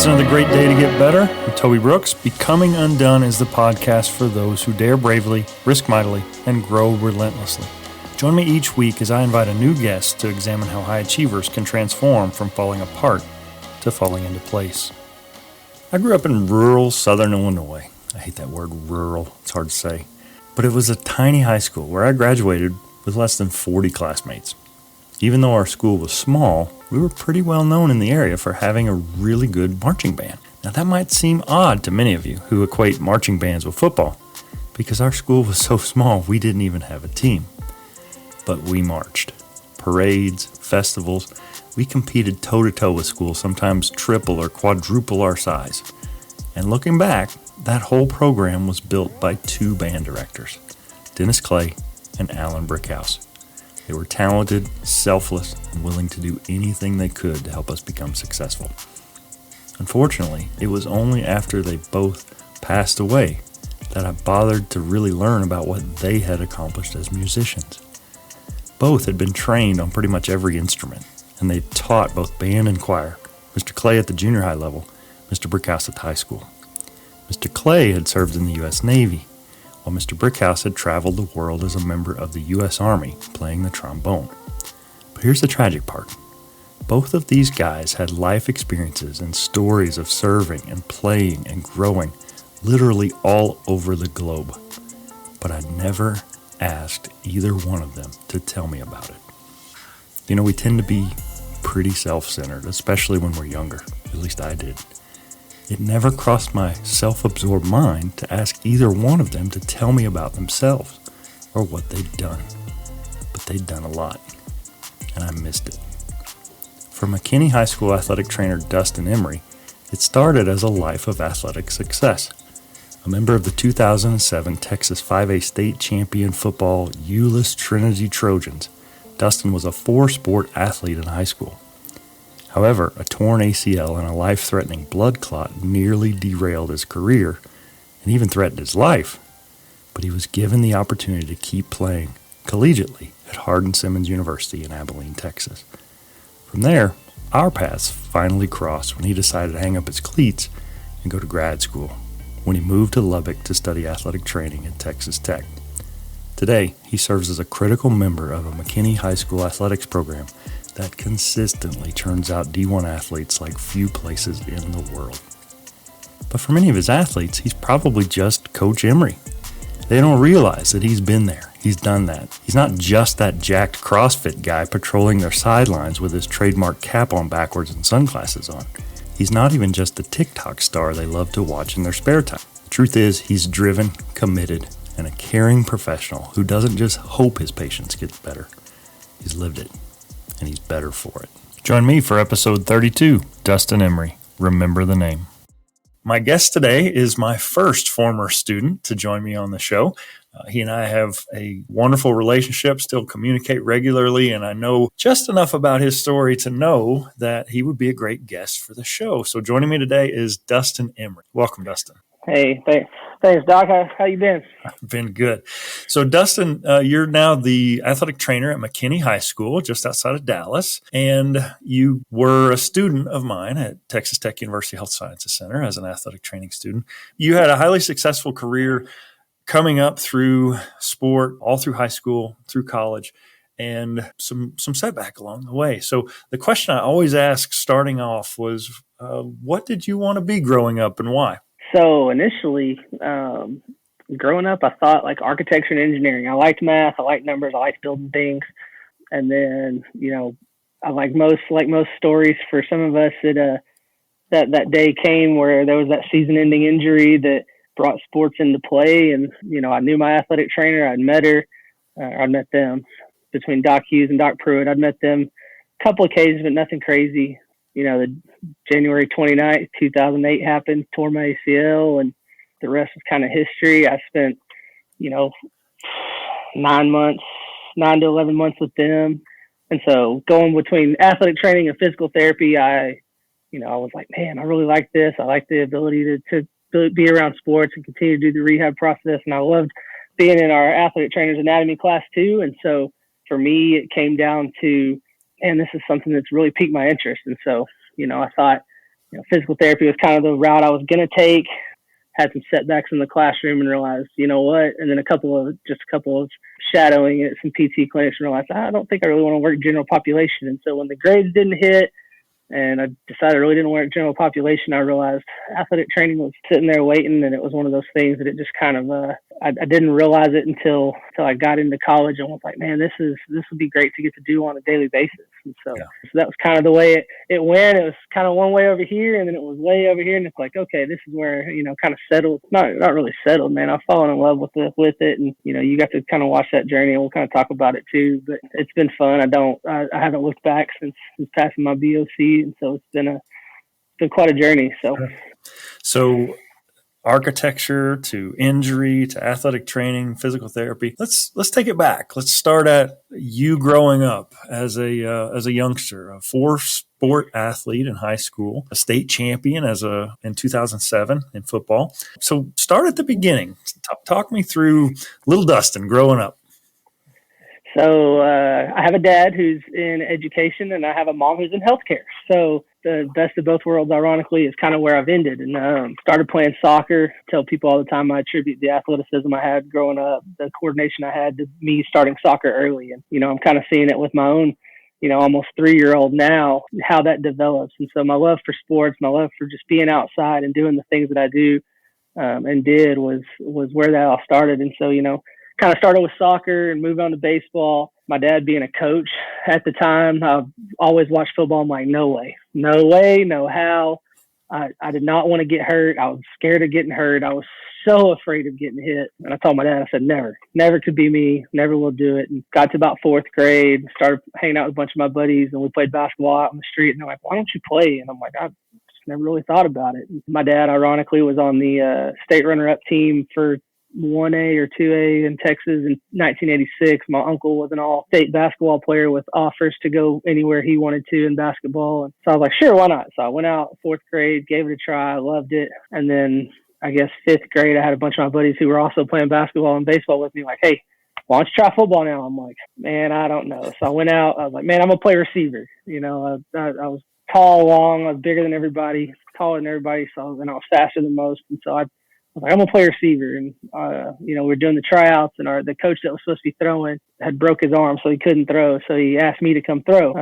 It's another great day to get better. With Toby Brooks, Becoming Undone is the podcast for those who dare bravely, risk mightily, and grow relentlessly. Join me each week as I invite a new guest to examine how high achievers can transform from falling apart to falling into place. I grew up in rural southern Illinois. I hate that word rural, it's hard to say. But it was a tiny high school where I graduated with less than 40 classmates. Even though our school was small, we were pretty well known in the area for having a really good marching band. Now that might seem odd to many of you who equate marching bands with football, because our school was so small we didn't even have a team. But we marched. Parades, festivals, we competed toe-to-toe with schools, sometimes triple or quadruple our size. And looking back, that whole program was built by two band directors, Dennis Clay and Alan Brickhouse. They were talented, selfless, and willing to do anything they could to help us become successful. Unfortunately, it was only after they both passed away that I bothered to really learn about what they had accomplished as musicians. Both had been trained on pretty much every instrument, and they taught both band and choir, Mr. Clay at the junior high level, Mr. Brickhouse at the high school. Mr. Clay had served in the U.S. Navy, while Mr. Brickhouse had traveled the world as a member of the U.S. Army playing the trombone. But here's the tragic part. Both of these guys had life experiences and stories of serving and playing and growing literally all over the globe. But I never asked either one of them to tell me about it. You know, we tend to be pretty self-centered, especially when we're younger. At least I did. It never crossed my self-absorbed mind to ask either one of them to tell me about themselves or what they'd done. But they'd done a lot, and I missed it. For McKinney High School athletic trainer Dustin Emery, it started as a life of athletic success. A member of the 2007 Texas 5A state champion football Euless Trinity Trojans, Dustin was a four-sport athlete in high school. However, a torn ACL and a life-threatening blood clot nearly derailed his career and even threatened his life. But he was given the opportunity to keep playing collegiately at Hardin Simmons University in Abilene, Texas. From there, our paths finally crossed when he decided to hang up his cleats and go to grad school, when he moved to Lubbock to study athletic training at Texas Tech. Today, he serves as a critical member of a McKinney High School athletics program that consistently churns out D1 athletes like few places in the world. But for many of his athletes, he's probably just Coach Emery. They don't realize that he's been there. He's done that. He's not just that jacked CrossFit guy patrolling their sidelines with his trademark cap on backwards and sunglasses on. He's not even just the TikTok star they love to watch in their spare time. The truth is, he's driven, committed, and a caring professional who doesn't just hope his patients get better. He's lived it, and he's better for it. Join me for episode 32, Dustin Emery. Remember the name. My guest today is my first former student to join me on the show. He and I have a wonderful relationship, still communicate regularly, and I know just enough about his story to know that he would be a great guest for the show. So joining me today is Dustin Emery. Welcome, Dustin. Hey, thanks, Doc. How you been? I've been good. So, Dustin, you're now the athletic trainer at McKinney High School, just outside of Dallas, and you were a student of mine at Texas Tech University Health Sciences Center as an athletic training student. You had a highly successful career coming up through sport, all through high school, through college, and some setback along the way. So, the question I always ask starting off was, what did you want to be growing up and why? So initially, growing up, I thought like architecture and engineering. I liked math. I liked numbers. I liked building things. And then, I like most stories for some of us, that day came where there was that season-ending injury that brought sports into play. And, I knew my athletic trainer. I'd met them between Doc Hughes and Doc Pruitt. I'd met them a couple of occasions, but nothing crazy. The January 29th, 2008 happened, tore my ACL, and the rest was kind of history. I spent, 9 to 11 months with them. And so going between athletic training and physical therapy, I was like, man, I really like this. I like the ability to be around sports and continue to do the rehab process. And I loved being in our athletic trainers anatomy class too. And so for me, it came down to, and this is something that's really piqued my interest. And so, I thought, physical therapy was kind of the route I was going to take. Had some setbacks in the classroom and realized, you know what? And then a couple of shadowing at some PT clinics and realized, I don't think I really want to work general population. And so when the grades didn't hit and I decided I really didn't work general population, I realized athletic training was sitting there waiting. And it was one of those things that it just kind of, I didn't realize it until I got into college and was like, man, this would be great to get to do on a daily basis. And so that was kind of the way it went. It was kind of one way over here, and then it was way over here, and it's like, okay, this is where kind of settled. Not really settled, man. I've fallen in love with it, and you got to kind of watch that journey, and we'll kind of talk about it too. But it's been fun. I haven't looked back since passing my BOC, and so it's been quite a journey. So architecture to injury to athletic training, physical therapy. Let's take it back. Let's start at you growing up as a youngster, a 4-sport athlete in high school, a state champion in 2007 in football. So start at the beginning. Talk me through little Dustin growing up. So I have a dad who's in education, and I have a mom who's in healthcare. So the best of both worlds, ironically, is kind of where I've ended. And started playing soccer. Tell people all the time I attribute the athleticism I had growing up, the coordination I had, to me starting soccer early. And I'm kind of seeing it with my own, almost 3-year-old now, how that develops. And so my love for sports, my love for just being outside and doing the things that I do and did was where that all started. And so kind of started with soccer and moved on to baseball. My dad being a coach at the time, I always watched football. I'm like, no way, no how. I did not want to get hurt. I was scared of getting hurt. I was so afraid of getting hit. And I told my dad, I said, never could be me. Never will do it. And got to about 4th grade, started hanging out with a bunch of my buddies, and we played basketball out on the street. And they're like, why don't you play? And I'm like, I just never really thought about it. And my dad, ironically, was on the state runner-up team for 1A or 2A in Texas in 1986. My uncle was an all-state basketball player with offers to go anywhere he wanted to in basketball. And so I was like, sure, why not? So I went out 4th grade, gave it a try, loved it. And then I guess 5th grade, I had a bunch of my buddies who were also playing basketball and baseball with me, like, hey, why don't you try football now? I'm like, man, I don't know. So I went out. I was like, man, I'm going to play receiver. I was tall, long. I was bigger than everybody, taller than everybody. So I was faster than most. And so I was like, I'm going to play receiver. And, we're doing the tryouts, and the coach that was supposed to be throwing had broke his arm, so he couldn't throw. So he asked me to come throw.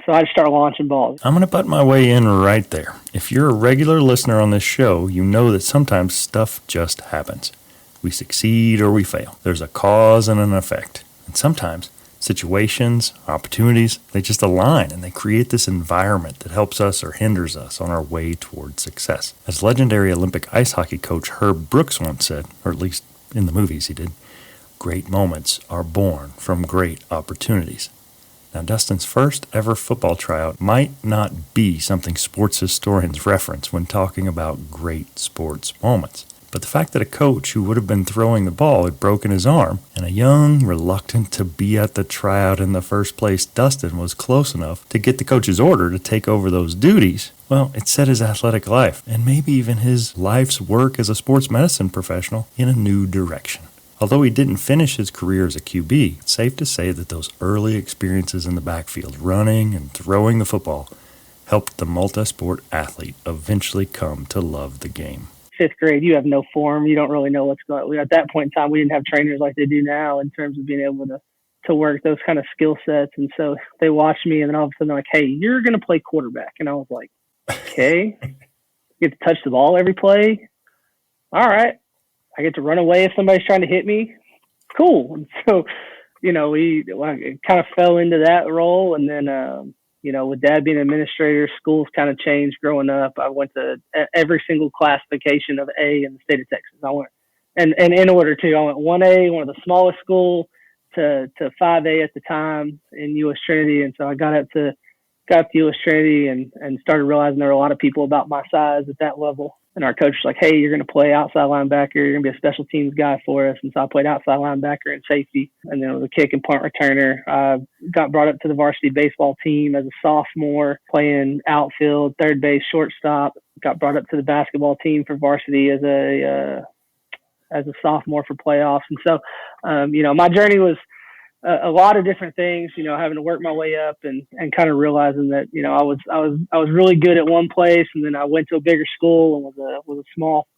So I just started launching balls. I'm going to butt my way in right there. If you're a regular listener on this show, you know that sometimes stuff just happens. We succeed or we fail. There's a cause and an effect. And sometimes situations, opportunities, they just align and they create this environment that helps us or hinders us on our way toward success. As legendary Olympic ice hockey coach Herb Brooks once said, or at least in the movies he did, great moments are born from great opportunities. Now, Dustin's first ever football tryout might not be something sports historians reference when talking about great sports moments. But the fact that a coach who would have been throwing the ball had broken his arm, and a young, reluctant to be at the tryout in the first place Dustin was close enough to get the coach's order to take over those duties, well, it set his athletic life, and maybe even his life's work as a sports medicine professional, in a new direction. Although he didn't finish his career as a QB, it's safe to say that those early experiences in the backfield, running and throwing the football, helped the multi-sport athlete eventually come to love the game. 5th grade, you have no form. You don't really know what's going on. At that point in time, we didn't have trainers like they do now in terms of being able to work those kind of skill sets. And so they watched me, and then all of a sudden they're like, hey, you're going to play quarterback. And I was like, okay, get to touch the ball every play. All right. I get to run away if somebody's trying to hit me. Cool. And so, we kind of fell into that role. And then, with Dad being an administrator, schools kind of changed growing up. I went to every single classification of A in the state of Texas. I went, and in order too, I went 1A, one of the smallest schools, to 5A at the time in Euless Trinity. And so I got to Euless Trinity and started realizing there were a lot of people about my size at that level. And our coach was like, hey, you're going to play outside linebacker. You're going to be a special teams guy for us. And so I played outside linebacker and safety. And then it was a kick and punt returner. I got brought up to the varsity baseball team as a sophomore, playing outfield, third base, shortstop. Got brought up to the basketball team for varsity as a sophomore for playoffs. And so, my journey was a lot of different things, having to work my way up and kind of realizing that, I was really good at one place, and then I went to a bigger school and was a small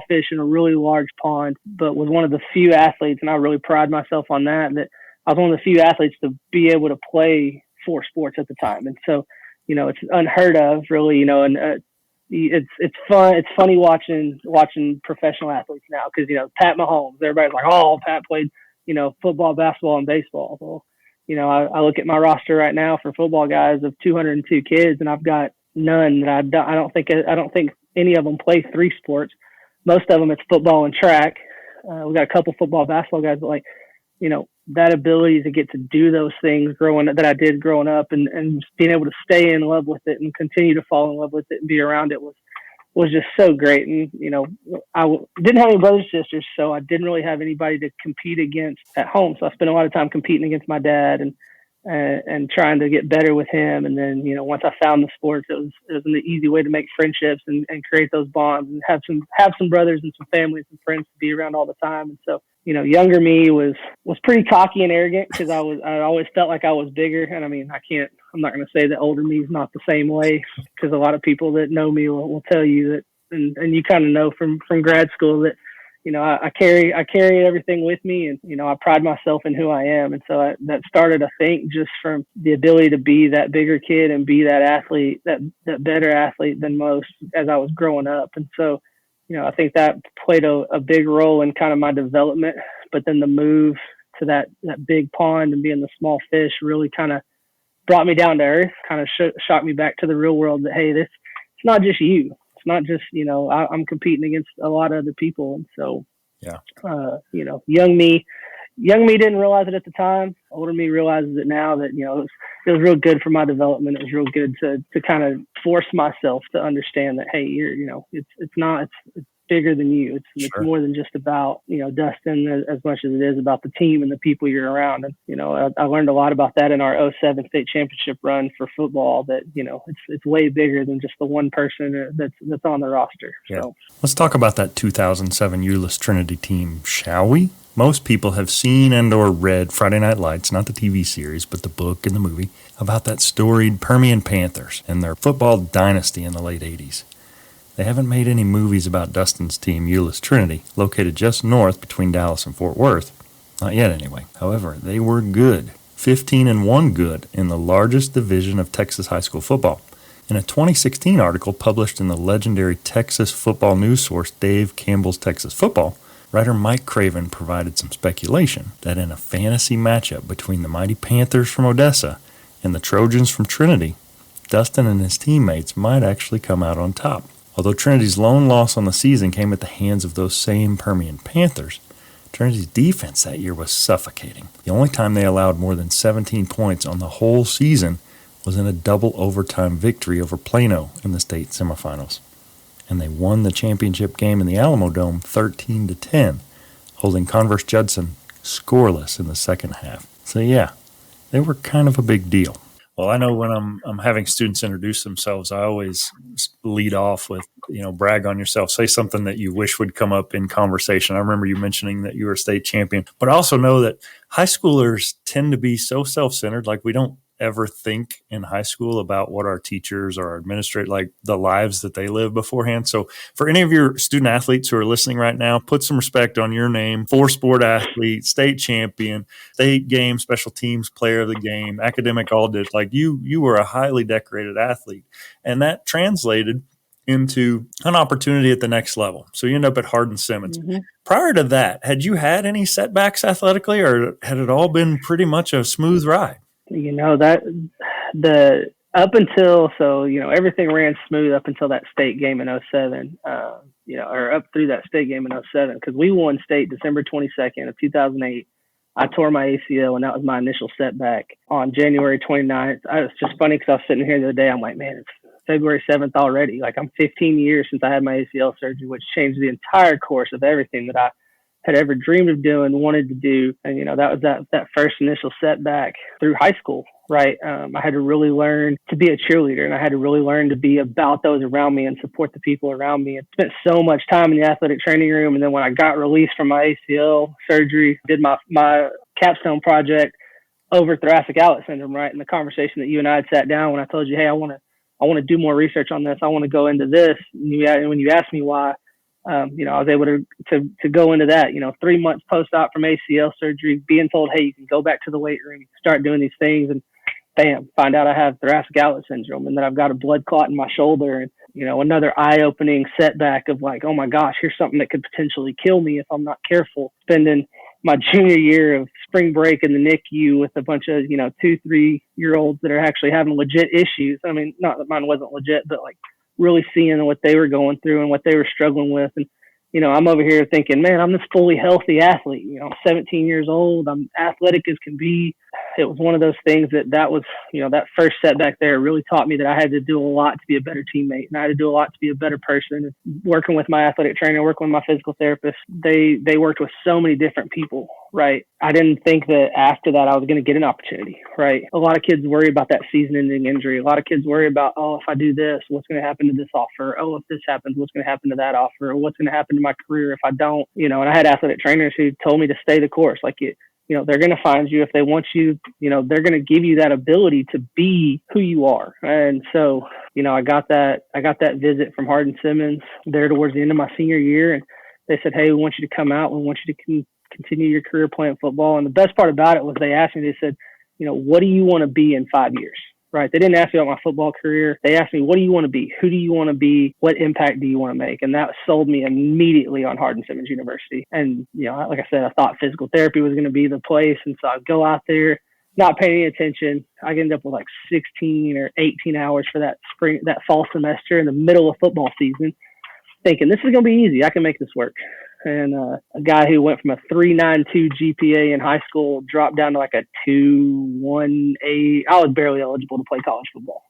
fish in a really large pond, but was one of the few athletes, and I really pride myself on that I was one of the few athletes to be able to play 4 sports at the time. And so, it's unheard of really, and it's fun. It's funny watching professional athletes now, because, Pat Mahomes, everybody's like, oh, Pat played, football, basketball, and baseball. Well, I look at my roster right now for football guys of 202 kids, and I've got none that I don't think any of them play 3 sports. Most of them it's football and track. We got a couple football, basketball guys, but that ability to get to do those things that I did growing up, and being able to stay in love with it and continue to fall in love with it and be around it was just so great. And, I didn't have any brothers and sisters, so I didn't really have anybody to compete against at home. So I spent a lot of time competing against my dad and trying to get better with him. And then, once I found the sports, it was an easy way to make friendships and create those bonds and have some brothers and some families and friends to be around all the time. And so, younger me was pretty cocky and arrogant, because I always felt like I was bigger. And I mean, I'm not going to say that older me is not the same way, because a lot of people that know me will tell you that, and you kind of know from grad school that, I carry everything with me, and, I pride myself in who I am. And so that started, I think, just from the ability to be that bigger kid and be that athlete, that better athlete than most as I was growing up. And so, I think that played a big role in kind of my development. But then the move to that big pond and being the small fish really kind of brought me down to earth, kind of shocked me back to the real world that, hey, it's not just you. It's not just, I'm competing against a lot of other people. And so, yeah, young me didn't realize it at the time. Older me realizes it now, that, it was real good for my development. It was real good to kind of force myself to understand that, hey, it's bigger than you. It's sure. more than just about, Dustin, as much as it is about the team and the people you're around. And, I learned a lot about that in our 07 state championship run for football, that, it's way bigger than just the one person that's on the roster. Yeah. So Let's talk about that 2007 Euless Trinity team, shall we? Most people have seen and or read Friday Night Lights, not the TV series, but the book and the movie, about that storied Permian Panthers and their football dynasty in the late 80s. They haven't made any movies about Dustin's team, Euless Trinity, located just north between Dallas and Fort Worth. Not yet, anyway. However, they were good. 15-1 good in the largest division of Texas high school football. In a 2016 article published in the legendary Texas football news source Dave Campbell's Texas Football, writer Mike Craven provided some speculation that in a fantasy matchup between the mighty Panthers from Odessa and the Trojans from Trinity, Dustin and his teammates might actually come out on top. Although Trinity's lone loss on the season came at the hands of those same Permian Panthers, Trinity's defense that year was suffocating. The only time they allowed more than 17 points on the whole season was in a double overtime victory over Plano in the state semifinals. And they won the championship game in the Alamo Dome 13-10, holding Converse Judson scoreless in the second half. So yeah, they were kind of a big deal. Well, I know when I'm having students introduce themselves, I always lead off with, brag on yourself. Say something that you wish would come up in conversation. I remember you mentioning that you were a state champion, but I also know that high schoolers tend to be so self-centered. Like, we don't ever think in high school about what our teachers or our administrators, like the lives that they live beforehand. So for any of your student athletes who are listening right now, put some respect on your name. 4-sport athlete, state champion, state game, special teams player of the game, academic audit. Like you were a highly decorated athlete, and that translated into an opportunity at the next level. So you end up at Hardin Simmons. Mm-hmm. Prior to that, had you had any setbacks athletically, or had it all been pretty much a smooth ride? Everything ran smooth up until that state game in 07, or up through that state game in 07, because we won state December 22nd of 2008. I tore my ACL, and that was my initial setback on January 29th. It's just funny because I was sitting here the other day. I'm like, man, it's February 7th already. Like, I'm 15 years since I had my ACL surgery, which changed the entire course of everything that I had ever dreamed of doing, wanted to do. And, that was that first initial setback through high school, right? I had to really learn to be a cheerleader, and I had to really learn to be about those around me and support the people around me. I spent so much time in the athletic training room. And then when I got released from my ACL surgery, did my capstone project, over thoracic outlet syndrome, right? And the conversation that you and I had sat down when I told you, hey, I want to do more research on this. I want to go into this. And when you asked me why, I was able to go into that, 3 months post-op from ACL surgery, being told, hey, you can go back to the weight room, start doing these things, and bam, find out I have thoracic outlet syndrome and that I've got a blood clot in my shoulder. And, another eye-opening setback of like, oh my gosh, here's something that could potentially kill me if I'm not careful. Spending my junior year of spring break in the NICU with a bunch of, 2-3-year-olds that are actually having legit issues. I mean, not that mine wasn't legit, but like really seeing what they were going through and what they were struggling with. And, I'm over here thinking, man, I'm this fully healthy athlete. I'm 17 years old. I'm athletic as can be. It was one of those things that was, that first setback there really taught me that I had to do a lot to be a better teammate, and I had to do a lot to be a better person. Working with my athletic trainer, working with my physical therapist, they worked with so many different people, right? I didn't think that after that I was going to get an opportunity, right? A lot of kids worry about that season-ending injury. A lot of kids worry about, oh, if I do this, what's going to happen to this offer? Oh, if this happens, what's going to happen to that offer? Or what's going to happen to my career if I don't? And I had athletic trainers who told me to stay the course. Like, they're going to find you if they want you, they're going to give you that ability to be who you are. And so, I got that visit from Hardin Simmons there towards the end of my senior year. And they said, hey, we want you to come out. We want you to continue your career playing football. And the best part about it was they asked me, they said, what do you want to be in 5 years? Right. They didn't ask me about my football career. They asked me, what do you want to be? Who do you want to be? What impact do you want to make? And that sold me immediately on Hardin Simmons University. And, like I said, I thought physical therapy was going to be the place. And so I'd go out there, not paying any attention. I ended up with like 16 or 18 hours for that fall semester in the middle of football season, thinking this is going to be easy. I can make this work. And a guy who went from a 3.92 GPA in high school dropped down to like a 2.18. I was barely eligible to play college football.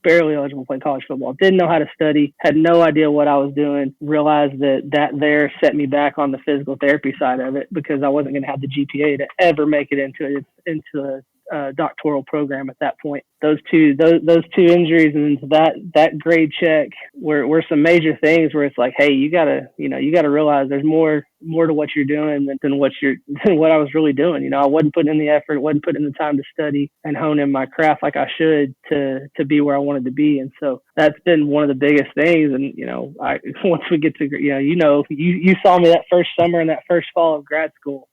Didn't know how to study, had no idea what I was doing, realized that there set me back on the physical therapy side of it because I wasn't going to have the GPA to ever make it into a doctoral program at that point. Those two injuries and that grade check were some major things where it's like, hey, you gotta realize there's more to what you're doing than what I was really doing. I wasn't putting in the effort, wasn't putting in the time to study and hone in my craft like I should to be where I wanted to be. And so that's been one of the biggest things. And once we get to you saw me that first summer and that first fall of grad school.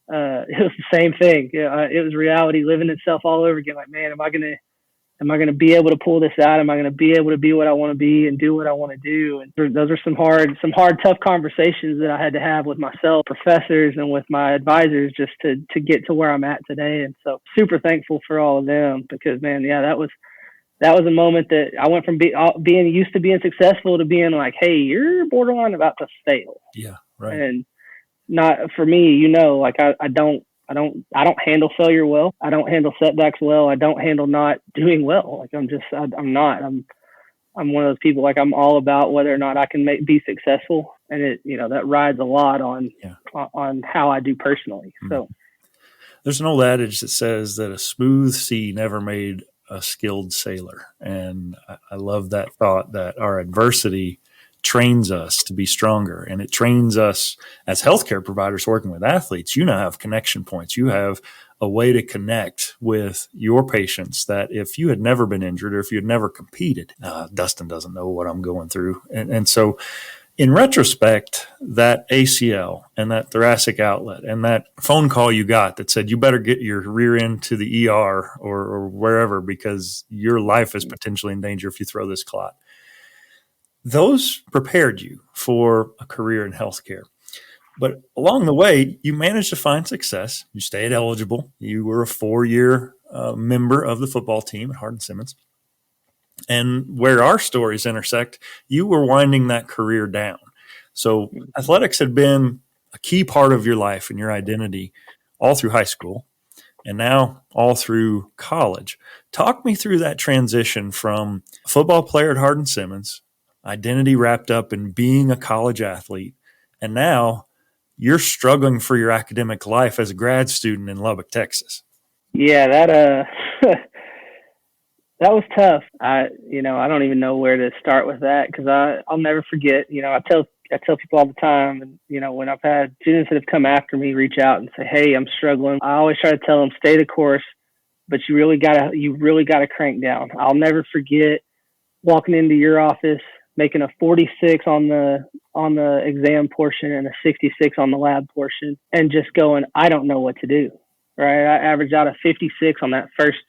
It was the same thing. It was reality living itself all over again. Like, man, am I gonna be able to pull this out? Am I gonna be able to be what I want to be and do what I want to do? And those are some hard, tough conversations that I had to have with myself, professors, and with my advisors just to get to where I'm at today. And so, super thankful for all of them because, man, yeah, that was a moment that I went from being used to being successful to being like, hey, you're borderline about to fail. Yeah, right. And not for me, like I don't handle failure well. I don't handle setbacks well. I don't handle not doing well. Like I'm one of those people, like I'm all about whether or not I can be successful. And it, that rides a lot on how I do personally. Mm-hmm. So there's an old adage that says that a smooth sea never made a skilled sailor. And I love that thought that our adversity trains us to be stronger, and it trains us as healthcare providers working with athletes. You now have connection points. You have a way to connect with your patients that if you had never been injured or if you had never competed, Dustin doesn't know what I'm going through. And so in retrospect, that ACL and that thoracic outlet and that phone call you got that said, you better get your rear end to the ER or wherever because your life is potentially in danger if you throw this clot. Those prepared you for a career in healthcare. But along the way, you managed to find success. You stayed eligible. You were a 4-year member of the football team at Hardin Simmons. And where our stories intersect, you were winding that career down. So athletics had been a key part of your life and your identity all through high school and now all through college. Talk me through that transition from a football player at Hardin Simmons, identity wrapped up in being a college athlete, and now you're struggling for your academic life as a grad student in Lubbock, Texas. Yeah, that was tough. I don't even know where to start with that because I'll never forget. I tell people all the time, and when I've had students that have come after me reach out and say, "Hey, I'm struggling," I always try to tell them, "Stay the course. but you really gotta crank down. I'll never forget walking into your office, making a 46 on the exam portion and a 66 on the lab portion, and just going, I don't know what to do. Right, I averaged out a 56 on that first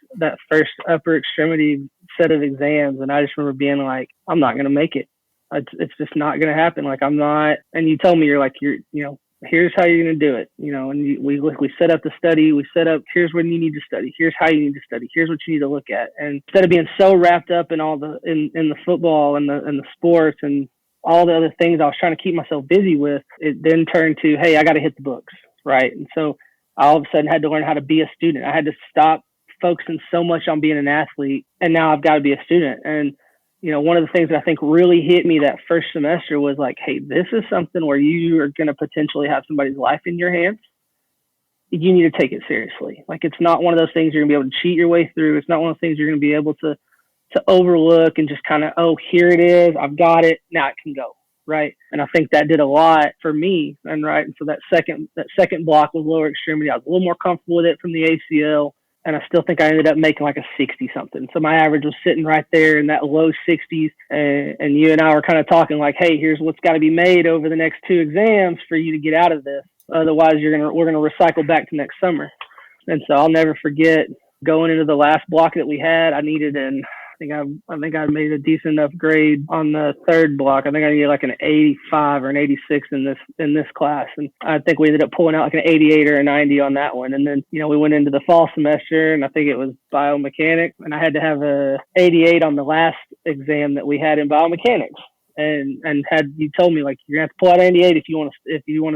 upper extremity set of exams, and I just remember being like, I'm not gonna make it. It's just not gonna happen. Like, I'm not. And you told me, here's how you're going to do it, and we set up the study. We set up, here's when you need to study. Here's how you need to study. Here's what you need to look at. And instead of being so wrapped up in all in the football and the sports and all the other things I was trying to keep myself busy with, it then turned to, hey, I got to hit the books. Right. And so I all of a sudden had to learn how to be a student. I had to stop focusing so much on being an athlete. And now I've got to be a student. And one of the things that I think really hit me that first semester was like, hey, this is something where you are going to potentially have somebody's life in your hands. You need to take it seriously. Like, it's not one of those things you're going to be able to cheat your way through. It's not one of those things you're going to be able to overlook and just kind of, oh, here it is. I've got it. Now it can go. Right. And I think that did a lot for me. And so that second block was lower extremity. I was a little more comfortable with it from the ACL. And I still think I ended up making like a 60 something. So my average was sitting right there in that low 60s. And you and I were kind of talking like, hey, here's what's got to be made over the next 2 exams for you to get out of this. Otherwise, we're going to recycle back to next summer. And so I'll never forget going into the last block that we had. I think I made a decent enough grade on the third block. I think I needed like an 85 or an 86 in this class. And I think we ended up pulling out like an 88 or a 90 on that one. And then, we went into the fall semester, and I think it was biomechanics, and I had to have a 88 on the last exam that we had in biomechanics. And had you told me like, you're gonna have to pull out 88 if you want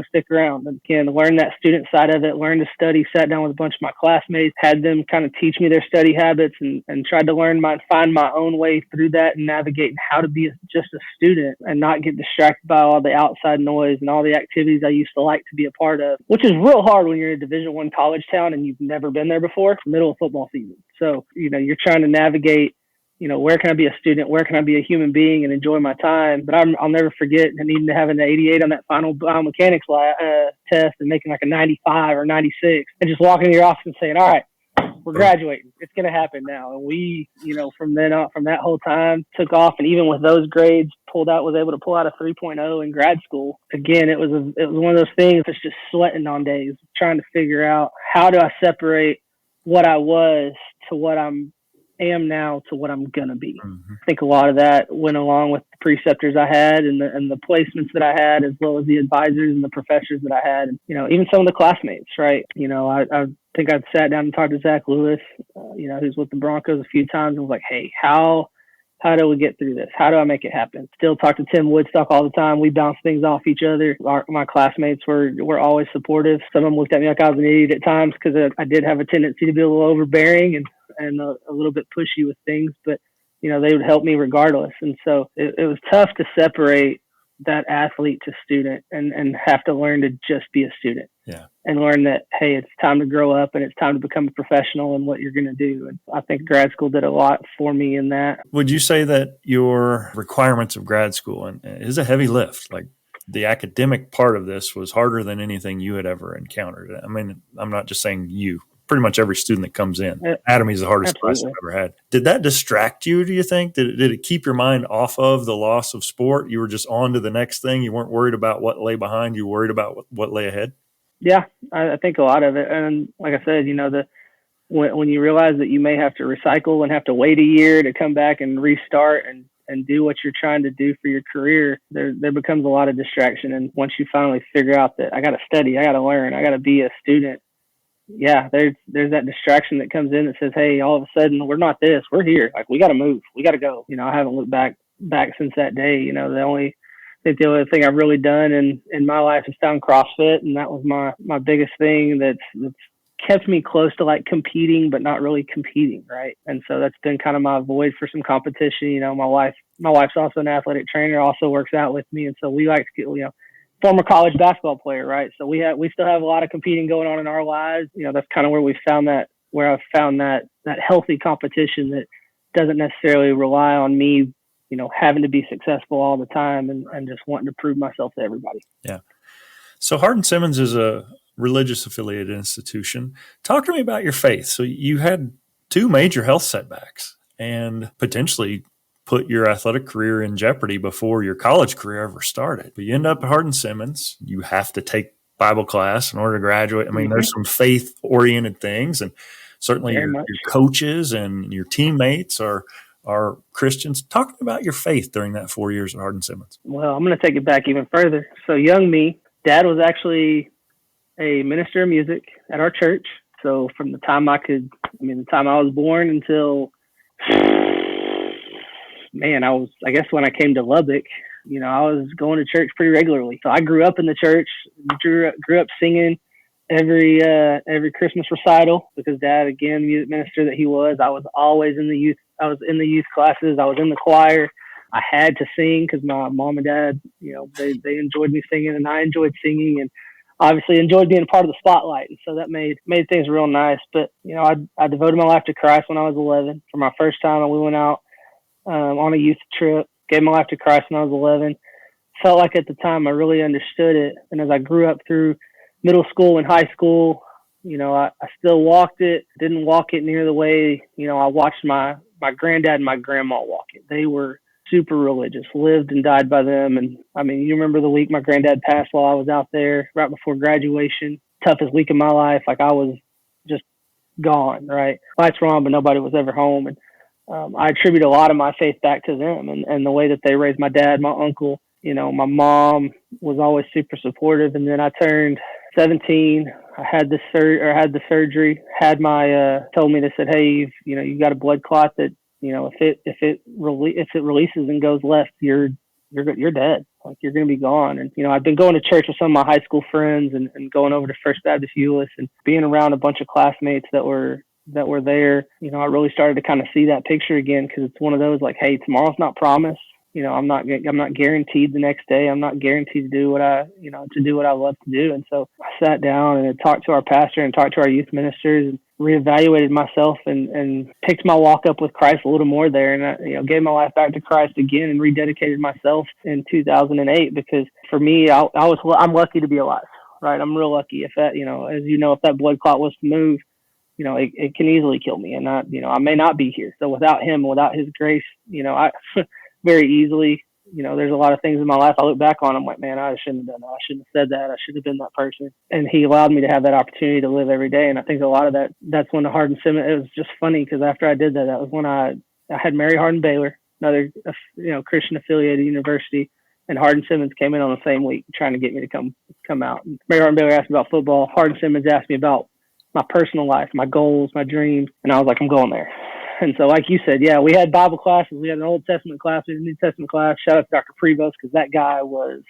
to stick around. And again, learn that student side of it, learn to study, sat down with a bunch of my classmates, had them kind of teach me their study habits, and tried to find my own way through that and navigate how to be just a student and not get distracted by all the outside noise and all the activities I used to like to be a part of, which is real hard when you're in a Division I college town and you've never been there before, middle of football season. So, you're trying to navigate, where can I be a student? Where can I be a human being and enjoy my time? But I'll never forget needing to have an 88 on that final biomechanics test and making like a 95 or 96 and just walking in your office and saying, all right, we're graduating. It's going to happen now. And we, from then on, from that whole time, took off. And even with those grades, was able to pull out a 3.0 in grad school. Again, it was one of those things that's just sweating on days, trying to figure out how do I separate what I was to what am now to what I'm gonna be. Mm-hmm. I think a lot of that went along with the preceptors I had and the placements that I had, as well as the advisors and the professors that I had, and even some of the classmates. Right? I think I'd sat down and talked to Zach Lewis, who's with the Broncos a few times, and was like, hey, how do we get through this? How do I make it happen? Still talk to Tim Woodstock all the time. We bounce things off each other. My classmates were always supportive. Some of them looked at me like I was an idiot at times because I did have a tendency to be a little overbearing and a little bit pushy with things, but they would help me regardless. And so it was tough to separate that athlete to student and have to learn to just be a student. Yeah. And learn that, hey, it's time to grow up and it's time to become a professional in what you're going to do. And I think grad school did a lot for me in that. Would you say that your requirements of grad school is a heavy lift? Like, the academic part of this was harder than anything you had ever encountered. I mean, I'm not just saying you. Pretty much every student that comes in. Anatomy is the hardest class I've ever had. Did that distract you, do you think? Did it keep your mind off of the loss of sport? You were just on to the next thing? You weren't worried about what lay behind? You were worried about what lay ahead? Yeah, I think a lot of it. And like I said, when you realize that you may have to recycle and have to wait a year to come back and restart and do what you're trying to do for your career, there becomes a lot of distraction. And once you finally figure out that I got to study, I got to learn, I got to be a student, yeah, there's that distraction that comes in that says, hey, all of a sudden we're not this, we're here. Like, we got to move, we got to go. I haven't looked back since that day. The only thing I've really done in my life is found CrossFit, and that was my biggest thing that's kept me close to like competing, but not really competing, right? And so that's been kind of my void for some competition. My wife's also an athletic trainer, also works out with me, and so we like to get, former college basketball player, right? So we still have a lot of competing going on in our lives. That's kind of where I've found that healthy competition that doesn't necessarily rely on me, having to be successful all the time and just wanting to prove myself to everybody. Yeah. So Hardin Simmons is a religious affiliated institution. Talk to me about your faith. So you had two major health setbacks and potentially put your athletic career in jeopardy before your college career ever started. But you end up at Hardin Simmons. You have to take Bible class in order to graduate. I mean, there's some faith-oriented things, and certainly your coaches and your teammates are Christians. Talking about your faith during that 4 years at Hardin Simmons. Well, I'm going to take it back even further. So young me, Dad was actually a minister of music at our church. So from the time I was born until, I guess when I came to Lubbock, I was going to church pretty regularly. So I grew up in the church, grew up singing every Christmas recital because Dad, again, music minister that he was, I was always in the youth. I was in the youth classes. I was in the choir. I had to sing because my mom and dad, they enjoyed me singing, and I enjoyed singing, and obviously enjoyed being a part of the spotlight. And so that made things real nice. But, I devoted my life to Christ when I was 11. For my first time, we went out on a youth trip, gave my life to Christ when I was 11. Felt like at the time I really understood it. And as I grew up through middle school and high school, I still walked it, didn't walk it near the way, I watched my granddad and my grandma walk it. They were super religious, lived and died by them. And I mean, you remember the week my granddad passed while I was out there right before graduation, toughest week of my life. Like I was just gone, right? Lights were on, but nobody was ever home. And I attribute a lot of my faith back to them and the way that they raised my dad, my uncle. My mom was always super supportive. And then I turned 17. I had the surgery, told me, they said, hey, you've got a blood clot that, if it releases and goes left, you're dead. Like you're going to be gone. And, I've been going to church with some of my high school friends and going over to First Baptist Euless and being around a bunch of classmates that were there. I really started to kind of see that picture again. Cause it's one of those like, hey, tomorrow's not promised. I'm not guaranteed the next day. I'm not guaranteed to do what I love to do. And so I sat down and talked to our pastor and talked to our youth ministers and reevaluated myself and picked my walk up with Christ a little more there. And I, gave my life back to Christ again and rededicated myself in 2008, because for me, I'm lucky to be alive, right? I'm real lucky. If that, if that blood clot was to move, it can easily kill me. And I may not be here. So without him, without his grace, I very easily, there's a lot of things in my life I look back on, I'm like, man, I shouldn't have done that. I shouldn't have said that. I should have been that person. And he allowed me to have that opportunity to live every day. And I think a lot of that's when the Hardin Simmons, it was just funny because after I did that, that was when I had Mary Hardin Baylor, another, Christian affiliated university, and Hardin Simmons came in on the same week trying to get me to come out. And Mary Hardin Baylor asked me about football. Hardin Simmons asked me about my personal life, my goals, my dreams. And I was like, I'm going there. And so, like you said, yeah, we had Bible classes. We had an Old Testament class. We had a New Testament class. Shout out to Dr. Prevost, because that guy was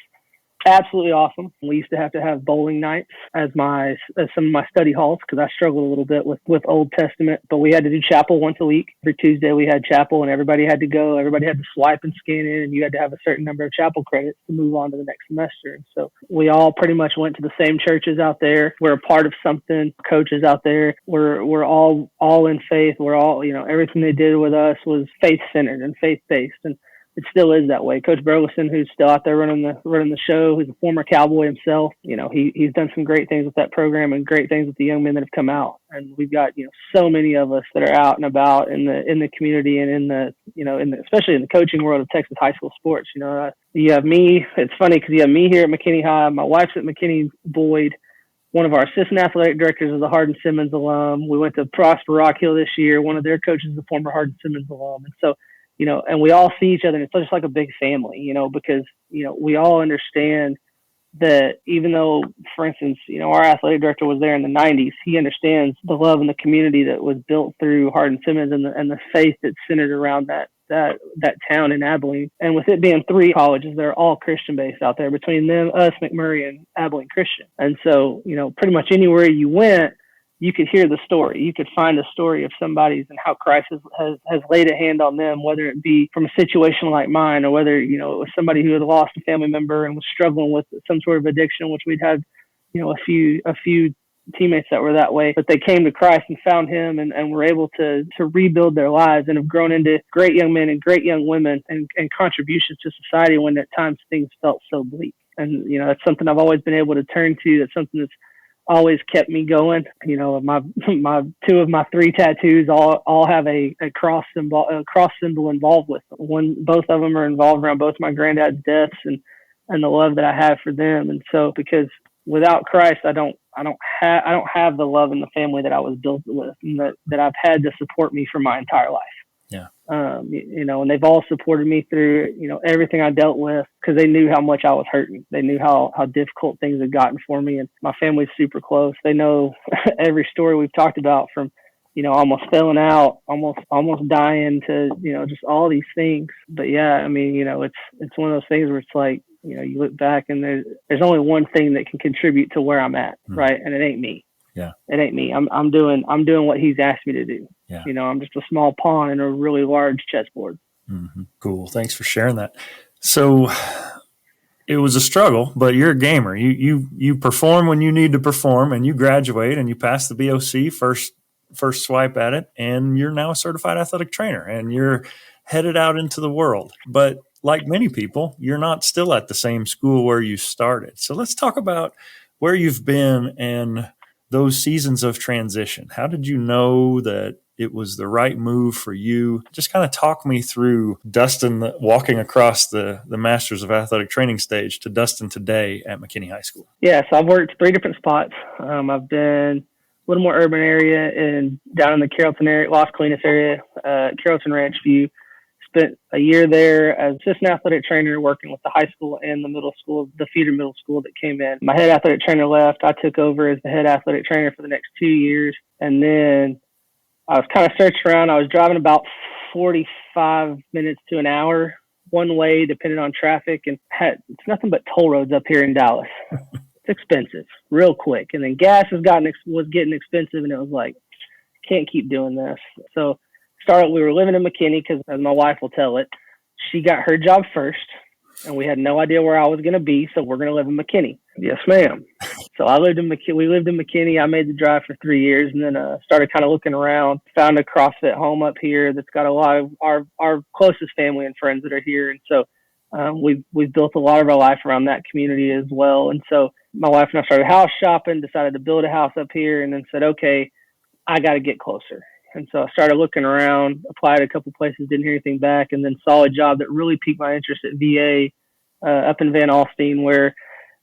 absolutely awesome. We used to have bowling nights as some of my study halls, because I struggled a little bit with Old Testament. But we had to do chapel once a week. Every Tuesday we had chapel, and everybody had to go. Everybody had to swipe and scan in, and you had to have a certain number of chapel credits to move on to the next semester. And so we all pretty much went to the same churches out there. We're a part of something. Coaches out there, we're all in faith. We're all, everything they did with us was faith-centered and faith-based. And it still is that way. Coach Burleson, who's still out there running the show, who's a former Cowboy himself, he's done some great things with that program and great things with the young men that have come out. And we've got, so many of us that are out and about in the community and especially in the coaching world of Texas high school sports. You have me. It's funny because you have me here at McKinney High. My wife's at McKinney Boyd. One of our assistant athletic directors is a Hardin Simmons alum. We went to Prosper Rock Hill this year. One of their coaches is a former Hardin Simmons alum. And so, and we all see each other, and it's just like a big family, because, we all understand that even though, for instance, our athletic director was there in the 90s, he understands the love and the community that was built through Hardin Simmons and the faith that's centered around that town in Abilene. And with it being 3 colleges, they're all Christian based out there, between them, us, McMurray, and Abilene Christian. And so, pretty much anywhere you went, you could hear the story. You could find a story of somebody's and how Christ has laid a hand on them, whether it be from a situation like mine or whether, it was somebody who had lost a family member and was struggling with some sort of addiction, which we'd had, a few teammates that were that way, but they came to Christ and found him and were able to rebuild their lives and have grown into great young men and great young women and contributions to society when at times things felt so bleak. And, that's something I've always been able to turn to. That's something that's always kept me going. You know, my two of my three tattoos all have a cross symbol involved with them. Both of them are involved around both my granddad's deaths and the love that I have for them. And so, because without Christ, I don't have the love in the family that I was built with, and that I've had to support me for my entire life. Yeah. You know, and they've all supported me through, you know, everything I dealt with, because they knew how much I was hurting. They knew how difficult things had gotten for me. And my family's super close. They know every story we've talked about, from, you know, almost failing out, almost dying, to, you know, just all these things. But yeah, I mean, you know, it's one of those things where it's like, you know, you look back and there's only one thing that can contribute to where I'm at, right? And it ain't me. Yeah. It ain't me. I'm doing what he's asked me to do. Yeah. You know, I'm just a small pawn in a really large chessboard. Mm-hmm. Cool. Thanks for sharing that. So it was a struggle, but you're a gamer. You perform when you need to perform, and you graduate and you pass the BOC first swipe at it, and you're now a certified athletic trainer, and you're headed out into the world. But like many people, you're not still at the same school where you started. So let's talk about where you've been and those seasons of transition. How did you know that it was the right move for you? Just kind of talk me through Dustin walking across the Masters of Athletic Training stage to Dustin today at McKinney High School. Yeah, so I've worked 3 different spots. I've been a little more urban area and down in the Carrollton area, Las Colinas area, Carrollton Ranch View. Spent a year there as assistant athletic trainer, working with the high school and the middle school, the feeder middle school that came in. My head athletic trainer left. I took over as the head athletic trainer for the next 2 years. And then I was kind of searching around. I was driving about 45 minutes to an hour one way, depending on traffic. And it's nothing but toll roads up here in Dallas. It's expensive, real quick. And then gas was getting expensive, and it was like, can't keep doing this. So we were living in McKinney because, as my wife will tell it, she got her job first, and we had no idea where I was going to be, so we're going to live in McKinney. Yes, ma'am. So we lived in McKinney. I made the drive for 3 years, and then started kind of looking around, found a CrossFit home up here that's got a lot of our closest family and friends that are here. And so we've built a lot of our life around that community as well. And so my wife and I started house shopping, decided to build a house up here, and then said, okay, I got to get closer. And so I started looking around, applied a couple places, didn't hear anything back, and then saw a job that really piqued my interest at VA up in Van Alstyne, where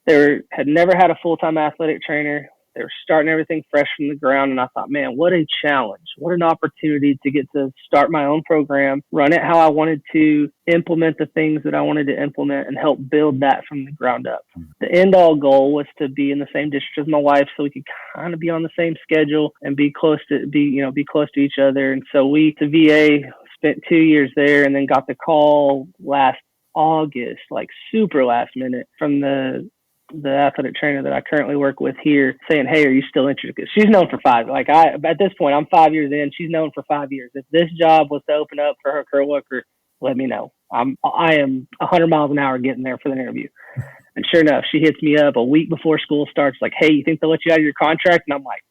they had never had a full-time athletic trainer. They were starting everything fresh from the ground. And I thought, man, what a challenge. What an opportunity to get to start my own program, run it how I wanted to, implement the things that I wanted to implement, and help build that from the ground up. The end all goal was to be in the same district as my wife, so we could kind of be on the same schedule and be close to each other. And so the VA spent 2 years there, and then got the call last August, like super last minute, from the athletic trainer that I currently work with here, saying, hey, are you still interested? Because she's known for at this point, I'm 5 years in, she's known for 5 years. If this job was to open up for her coworker, let me know. I am 100 miles an hour getting there for the interview. And sure enough, she hits me up a week before school starts, like, hey, you think they'll let you out of your contract? And I'm like,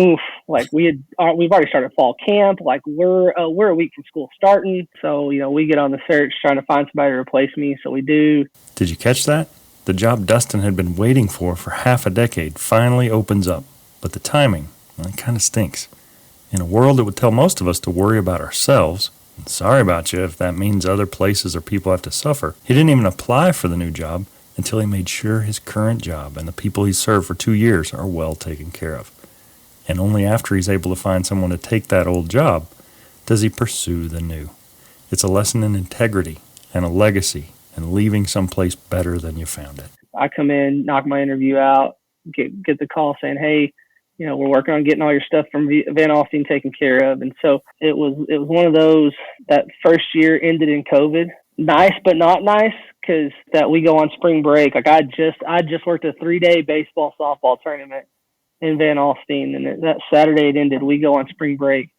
oof, like we've already started fall camp. Like we're a week from school starting. So, you know, we get on the search trying to find somebody to replace me. So we do. Did you catch that? The job Dustin had been waiting for half a decade finally opens up. But the timing, well, it kind of stinks. In a world that would tell most of us to worry about ourselves, and sorry about you if that means other places or people have to suffer, he didn't even apply for the new job until he made sure his current job and the people he served for 2 years are well taken care of. And only after he's able to find someone to take that old job does he pursue the new. It's a lesson in integrity and a legacy and leaving someplace better than you found it. I come in, knock my interview out, get the call saying, hey, you know, we're working on getting all your stuff from Van Alstyne taken care of. And so it was one of those, that first year ended in COVID. Nice, but not nice, because that we go on spring break. Like I just worked a 3-day baseball softball tournament in Van Alstyne, and that Saturday it ended. We go on spring break,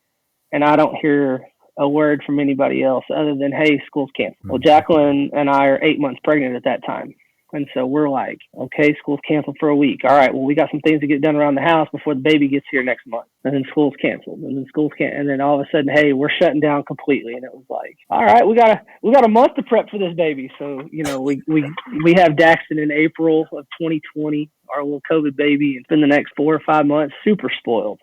and I don't hear a word from anybody else other than, hey, school's canceled. Well, Jacqueline and I are 8 months pregnant at that time. And so we're like, okay, school's canceled for a week. All right, well, we got some things to get done around the house before the baby gets here next month. And then school's canceled. And then and then all of a sudden, hey, we're shutting down completely. And it was like, all right, we got a month to prep for this baby. So, we have Daxton in April of 2020, our little COVID baby, and spend the next 4 or 5 months super spoiled,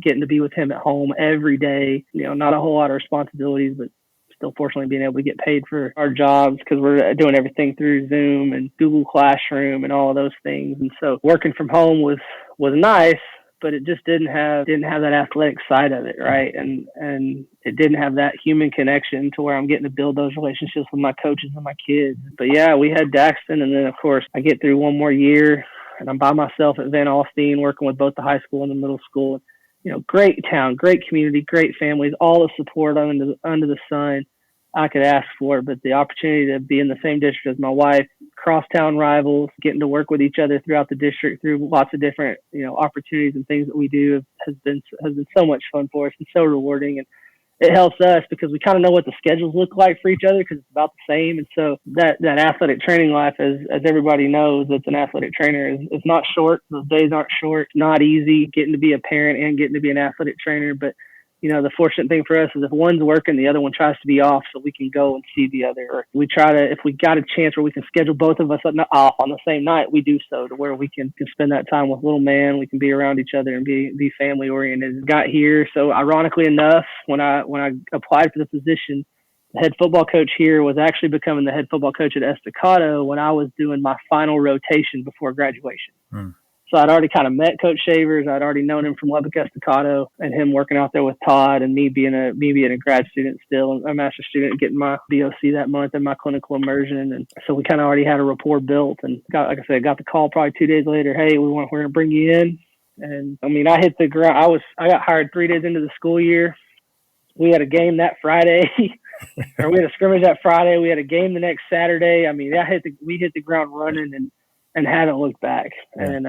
getting to be with him at home every day. Not a whole lot of responsibilities, but still fortunately being able to get paid for our jobs because we're doing everything through Zoom and Google Classroom and all of those things. And so working from home was nice, but it just didn't have that athletic side of it, right? And it didn't have that human connection to where I'm getting to build those relationships with my coaches and my kids. But yeah, we had Daxton, and then of course I get through one more year and I'm by myself at Van Alstyne working with both the high school and the middle school. Great town, great community, great families, all the support under the sun I could ask for. But the opportunity to be in the same district as my wife, crosstown rivals, getting to work with each other throughout the district through lots of different, opportunities and things that we do has been so much fun for us and so rewarding. And it helps us because we kind of know what the schedules look like for each other because it's about the same. And so that athletic training life, as everybody knows, that's an athletic trainer is not short. Those days aren't short. Not easy getting to be a parent and getting to be an athletic trainer. But, the fortunate thing for us is if one's working, the other one tries to be off so we can go and see the other. Or we try to, if we got a chance where we can schedule both of us off on the same night, we do so to where we can spend that time with little man. We can be around each other and be family oriented. Got here. So ironically enough, when I applied for the position, the head football coach here was actually becoming the head football coach at Estacado when I was doing my final rotation before graduation. So I'd already kind of met Coach Shavers. I'd already known him from Lubbock Estacado and him working out there with Todd and me being a grad student still, a master's student, getting my BOC that month and my clinical immersion. And so we kind of already had a rapport built and got the call probably 2 days later. Hey, we're going to bring you in. And I hit the ground. I got hired 3 days into the school year. We had a game that Friday or we had a scrimmage that Friday. We had a game the next Saturday. We hit the ground running and haven't looked back. And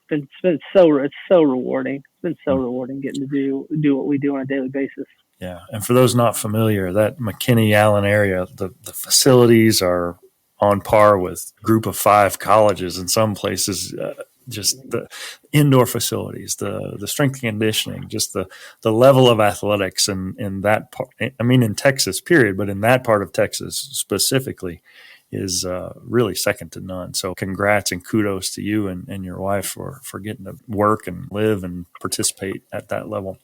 it's so rewarding. It's been so rewarding getting to do what we do on a daily basis. Yeah, and for those not familiar, that McKinney Allen area, the facilities are on par with Group of 5 colleges in some places. Just the indoor facilities, the strength and conditioning, just the level of athletics in that part. In Texas, period, but in that part of Texas specifically, is really second to none. So congrats and kudos to you and your wife for getting to work and live and participate at that level.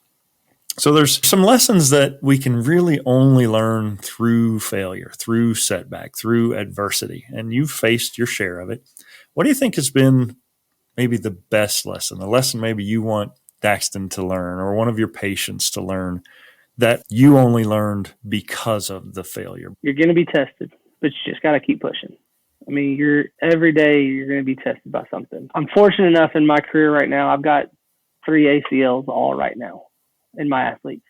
So there's some lessons that we can really only learn through failure, through setback, through adversity, and you've faced your share of it. What do you think has been maybe the best lesson, the lesson maybe you want Daxton to learn or one of your patients to learn that you only learned because of the failure? You're going to be tested, but you just got to keep pushing. Every day you're going to be tested by something. I'm fortunate enough in my career right now, I've got 3 ACLs all right now in my athletes.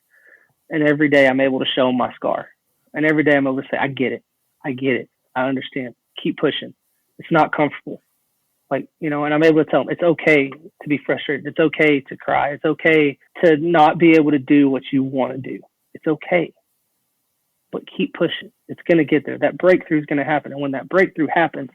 And every day I'm able to show them my scar. And every day I'm able to say, I get it. I understand. Keep pushing. It's not comfortable. And I'm able to tell them it's okay to be frustrated. It's okay to cry. It's okay to not be able to do what you want to do. It's okay. But keep pushing. It's going to get there. That breakthrough is going to happen. And when that breakthrough happens,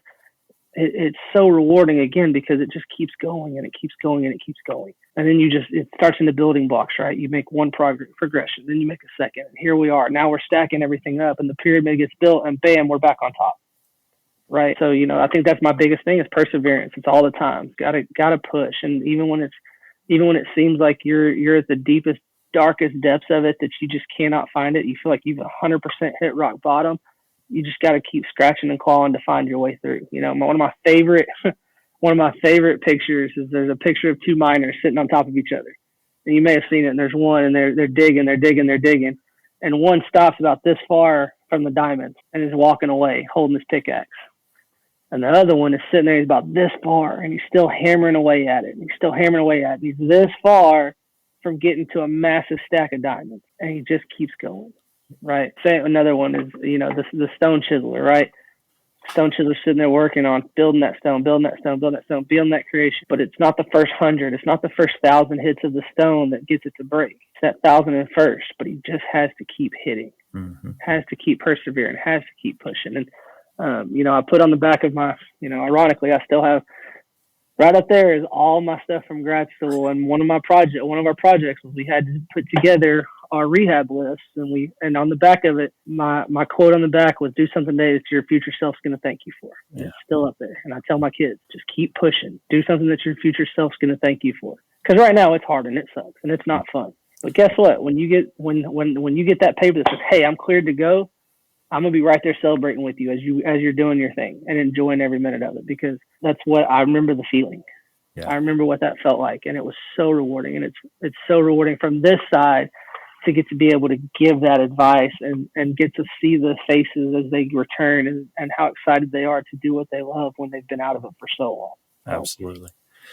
it's so rewarding again because it just keeps going and it keeps going and it keeps going. And then it starts in the building blocks, right? You make one progression, then you make a second. And here we are. Now we're stacking everything up and the pyramid gets built and bam, we're back on top. Right. So, I think that's my biggest thing is perseverance. It's all the time. Gotta push. And even when it seems like you're at the deepest, darkest depths of it, that you just cannot find it. You feel like you've 100% hit rock bottom. You just got to keep scratching and clawing to find your way through. One of my favorite pictures is there's a picture of 2 miners sitting on top of each other. And you may have seen it. And there's one and they're digging. And one stops about this far from the diamonds and is walking away holding his pickaxe. And the other one is sitting there, he's about this far, and he's still hammering away at it. He's this far from getting to a massive stack of diamonds, and he just keeps going, right? Another one is, the stone chiseler, right? Stone chiseler sitting there working on building that stone, building that creation. But it's not the first 100. It's not the first 1,000 hits of the stone that gets it to break. It's that 1,001st, but he just has to keep hitting, has to keep persevering, has to keep pushing. And I put on the back of my, ironically, I still have right up there is all my stuff from grad school. And one of our projects was we had to put together our rehab list, and on the back of it, my quote on the back was, "Do something today that your future self's going to thank you for." And it's still up there. And I tell my kids, just keep pushing. Do something that your future self's going to thank you for. Because right now it's hard and it sucks and it's not fun. But guess what? When you get that paper that says, "Hey, I'm cleared to go," I'm gonna be right there celebrating with you as you're doing your thing and enjoying every minute of it, because that's what I remember, the feeling. Yeah. I remember what that felt like, and it was so rewarding. And it's so rewarding from this side to get to be able to give that advice and get to see the faces as they return and how excited they are to do what they love when they've been out of it for so long. Absolutely.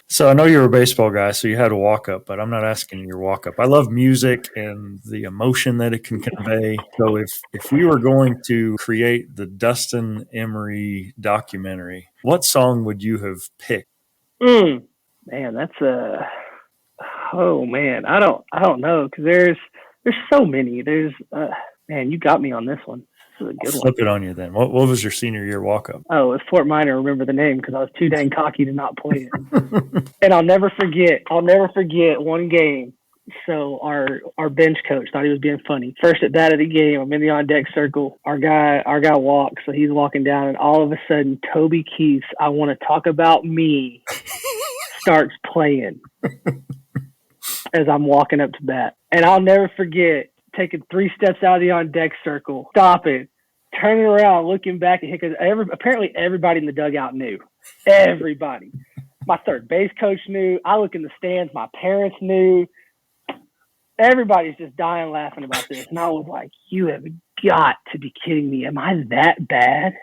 So I know you're a baseball guy, so you had a walk-up, but I'm not asking you your walk-up. I love music and the emotion that it can convey. So if we were going to create the Dustin Emery documentary, what song would you have picked? Man, that's man, I don't know, because there's so many. Man, you got me on this one. This is a good one. Flip it on you then. What was your senior year walk-up? Oh, it was Fort Minor. Remember the name because I was too dang cocky to not play it. And I'll never forget one game. So our bench coach thought he was being funny. First at bat of the game, I'm in the on deck circle. Our guy walks, so he's walking down, and all of a sudden, Toby Keith's "I Want to Talk About Me" starts playing as I'm walking up to bat. And I'll never forget taking 3 steps out of the on deck circle, stopping, turning around, looking back at him, because apparently everybody in the dugout knew. Everybody. My third base coach knew. I look in the stands. My parents knew. Everybody's just dying laughing about this. And I was like, you have got to be kidding me. Am I that bad?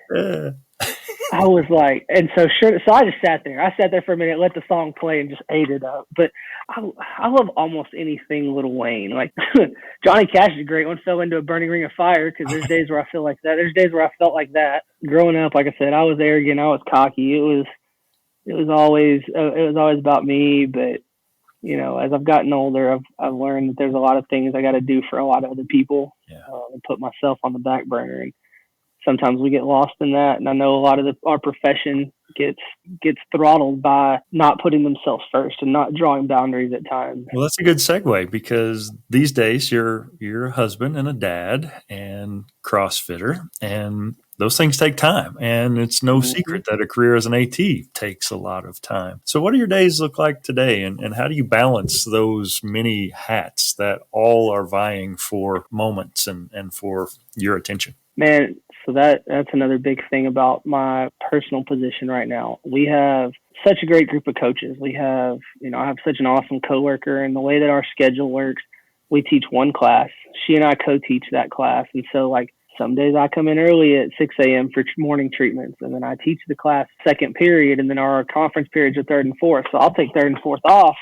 I was like, and so I just sat there. I sat there for a minute, let the song play, and just ate it up. But I love almost anything Lil Wayne. Like Johnny Cash is a great one. Fell into a burning ring of fire, because there's days where I feel like that. There's days where I felt like that. Growing up, like I said, I was arrogant. I was cocky. It was always about me. But as I've gotten older, I've learned that there's a lot of things I got to do for a lot of other people, and put myself on the back burner. And sometimes we get lost in that. And I know a lot of our profession gets throttled by not putting themselves first and not drawing boundaries at times. Well, that's a good segue, because these days you're a husband and a dad and CrossFitter, and those things take time. And it's no secret that a career as an AT takes a lot of time. So what do your days look like today? And how do you balance those many hats that all are vying for moments and for your attention? Man, so that's another big thing about my personal position right now. We have such a great group of coaches. We have, I have such an awesome coworker, and the way that our schedule works, we teach one class. She and I co-teach that class. And so like some days I come in early at 6 a.m. for morning treatments, and then I teach the class second period, and then our conference periods are third and fourth. So I'll take third and fourth off,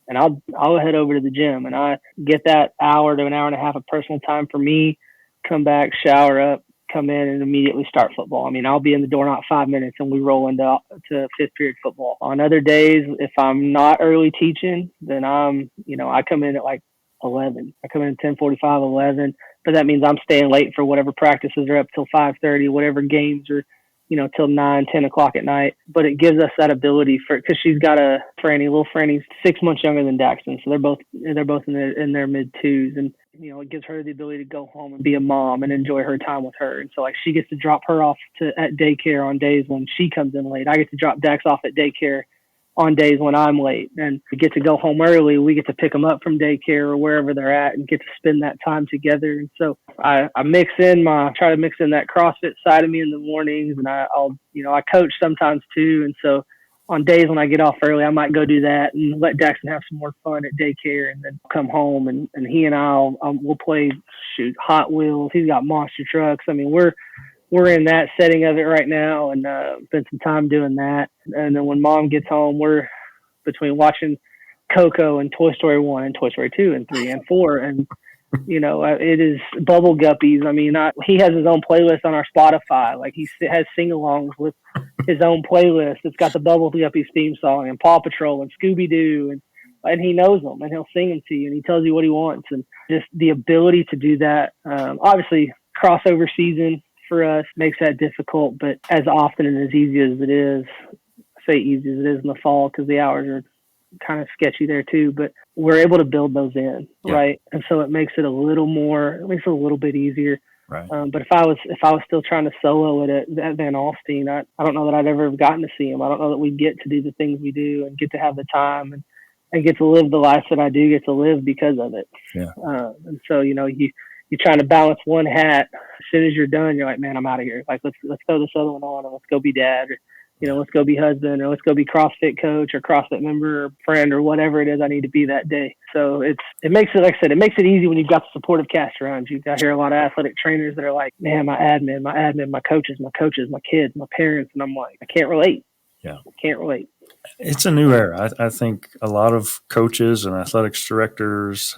and I'll head over to the gym, and I get that hour to an hour and a half of personal time for me, come back, shower up, come in, and immediately start football. I mean, I'll be in the door not 5 minutes, and we roll into fifth period football. On other days, if I'm not early teaching, then I come in at like 11. I come in at 10:45, 11, but that means I'm staying late for whatever practices are up till 5:30, whatever games are, till 9, 10 o'clock at night. But it gives us that ability because she's got little Franny's 6 months younger than Daxton. So they're both in their mid twos, and it gives her the ability to go home and be a mom and enjoy her time with her. And so like she gets to drop her off at daycare on days when she comes in late. I get to drop Dax off at daycare on days when I'm late, and we get to go home early. We get to pick them up from daycare or wherever they're at and get to spend that time together. And so I try to mix in that CrossFit side of me in the mornings, and I coach sometimes too. And so on days when I get off early, I might go do that and let Daxton have some more fun at daycare, and then come home and he and we'll play Hot Wheels. He's got monster trucks. I mean, we're in that setting of it right now, and spend some time doing that. And then when Mom gets home, we're between watching Coco and Toy Story 1 and Toy Story 2 and 3 and 4. And, it is Bubble Guppies. I mean, he has his own playlist on our Spotify. Like he has sing-alongs with his own playlist. It's got the Bubble Guppies theme song and Paw Patrol and Scooby-Doo. And he knows them, and he'll sing them to you, and he tells you what he wants. And just the ability to do that. Obviously, crossover season, for us, makes that difficult. But as often and as easy as it is, I say easy as it is in the fall because the hours are kind of sketchy there too, but we're able to build those in, right? And so it makes it a little bit easier. Right. But if I was still trying to solo it at Van Alstyne, I don't know that I'd ever have gotten to see him. I don't know that we get to do the things we do and get to have the time and get to live the life that I do get to live because of it. Yeah. And so, you're trying to balance one hat. As soon as you're done, you're like, man, I'm out of here. Like, let's throw this other one on and let's go be dad, or, let's go be husband, or let's go be CrossFit coach or CrossFit member or friend or whatever it is I need to be that day. So it makes it, like I said, it makes it easy when you've got the supportive cast around you. I hear a lot of athletic trainers that are like, man, my admin, my coaches, my kids, my parents. And I'm like, I can't relate. Yeah. I can't relate. It's a new era. I think a lot of coaches and athletics directors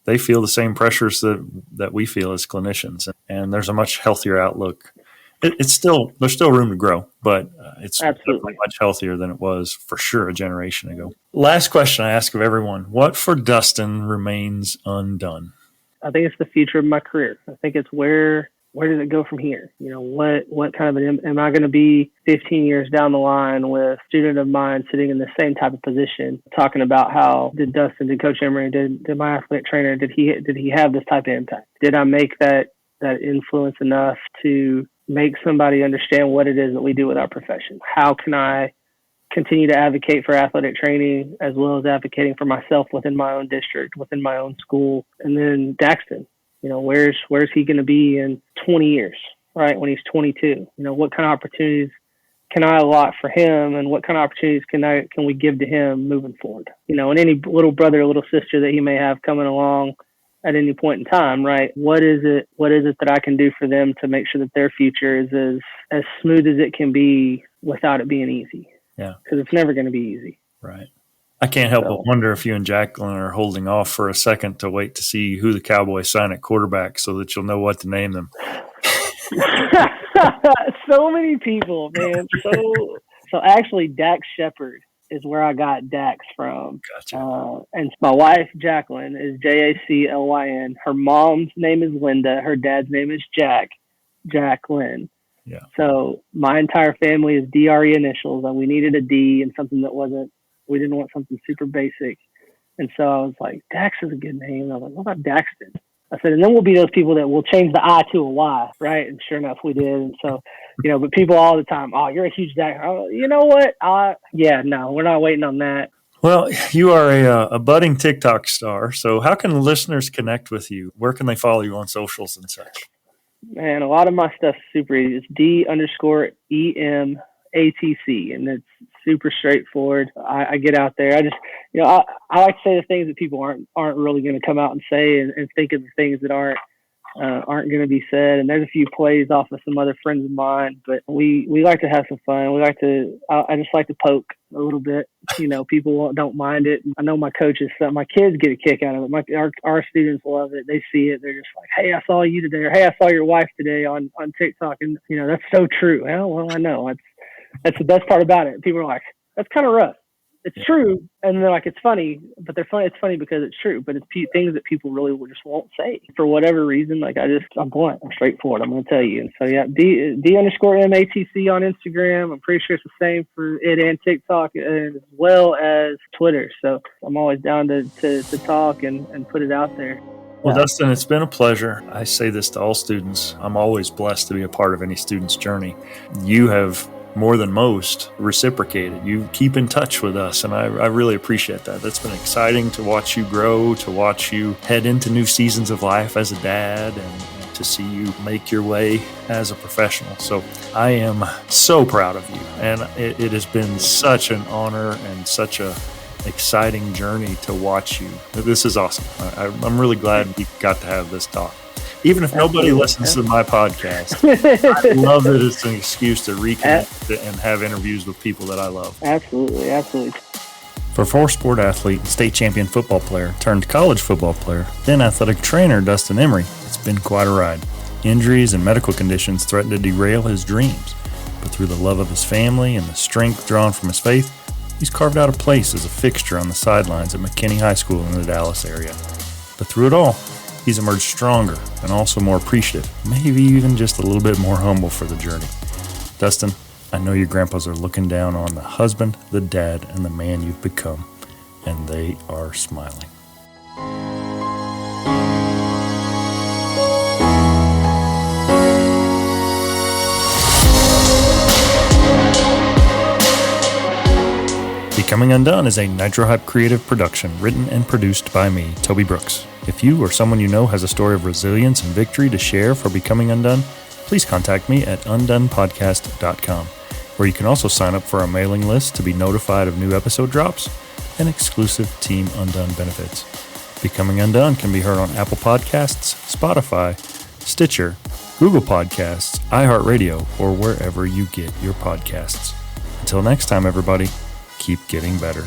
they feel the same pressures that we feel as clinicians, and there's a much healthier outlook. There's still room to grow, but it's absolutely much healthier than it was for sure a generation ago. Last question I ask of everyone: what for Dustin remains undone? I think it's the future of my career. I think it's where does it go from here? What kind of am I going to be 15 years down the line with a student of mine sitting in the same type of position, talking about how did Coach Emery, did my athletic trainer, did he have this type of impact? Did I make that influence enough to make somebody understand what it is that we do with our profession? How can I continue to advocate for athletic training as well as advocating for myself within my own district, within my own school? And then Daxton, where's he going to be in 20 years, right? When he's 22, what kind of opportunities can I allot for him, and what kind of opportunities can we give to him moving forward? And any little brother or little sister that he may have coming along at any point in time, right? What is it that I can do for them to make sure that their future is as smooth as it can be without it being easy? Yeah. Because it's never going to be easy. Right. I can't help but wonder if you and Jacqueline are holding off for a second to wait to see who the Cowboys sign at quarterback so that you'll know what to name them. So many people, man. So actually, Dax Shepard is where I got Dax from. Gotcha. And my wife, Jacqueline, is Jaclyn. Her mom's name is Linda. Her dad's name is Jacqueline. Yeah. So my entire family is DRE initials, and we needed a D and something that we didn't want something super basic. And so I was like, Dax is a good name. And I was like, what about Daxton? I said, and then we'll be those people that will change the I to a Y, right? And sure enough, we did. And so, but people all the time, oh, you're a huge Dax. Oh, you know what? No, we're not waiting on that. Well, you are a budding TikTok star. So how can listeners connect with you? Where can they follow you on socials and such? Man, a lot of my stuff's super easy. It's D_EMATC, and it's super straightforward. I get out there. I just, I like to say the things that people aren't really going to come out and say, and think of the things that aren't going to be said. And there's a few plays off of some other friends of mine, but we like to have some fun. I just like to poke a little bit. People don't mind it. I know my coaches, my kids get a kick out of it. Our students love it. They see it. They're just like, hey, I saw you today, or hey, I saw your wife today on TikTok. And, that's so true. Well, I know. That's the best part about it. People are like, that's kind of rough. It's true. And they're like, it's funny, but they're funny. It's funny because it's true, but it's things that people really just won't say for whatever reason. Like I'm blunt, I'm straightforward. I'm going to tell you. And so yeah, D_MATC on Instagram. I'm pretty sure it's the same for it and TikTok as well as Twitter. So I'm always down to talk and put it out there. Well, Dustin, it's been a pleasure. I say this to all students. I'm always blessed to be a part of any student's journey. You have more than most reciprocated. You keep in touch with us, and I really appreciate that. That's been exciting to watch you grow, to watch you head into new seasons of life as a dad, and to see you make your way as a professional. So I am so proud of you, and it has been such an honor and such a exciting journey to watch you. This is awesome. I'm really glad we got to have this talk. Even if nobody listens to my podcast, I love that it's an excuse to reconnect and have interviews with people that I love. Absolutely. For four-sport athlete and state champion football player turned college football player, then athletic trainer Dustin Emery, it's been quite a ride. Injuries and medical conditions threatened to derail his dreams, but through the love of his family and the strength drawn from his faith, he's carved out a place as a fixture on the sidelines at McKinney High School in the Dallas area. But through it all, he's emerged stronger and also more appreciative, maybe even just a little bit more humble for the journey. Dustin, I know your grandpas are looking down on the husband, the dad, and the man you've become, and they are smiling. Becoming Undone is a Nitro Hype creative production written and produced by me, Toby Brooks. If you or someone you know has a story of resilience and victory to share for Becoming Undone, please contact me at undonepodcast.com, where you can also sign up for our mailing list to be notified of new episode drops and exclusive Team Undone benefits. Becoming Undone can be heard on Apple Podcasts, Spotify, Stitcher, Google Podcasts, iHeartRadio, or wherever you get your podcasts. Until next time, everybody, keep getting better.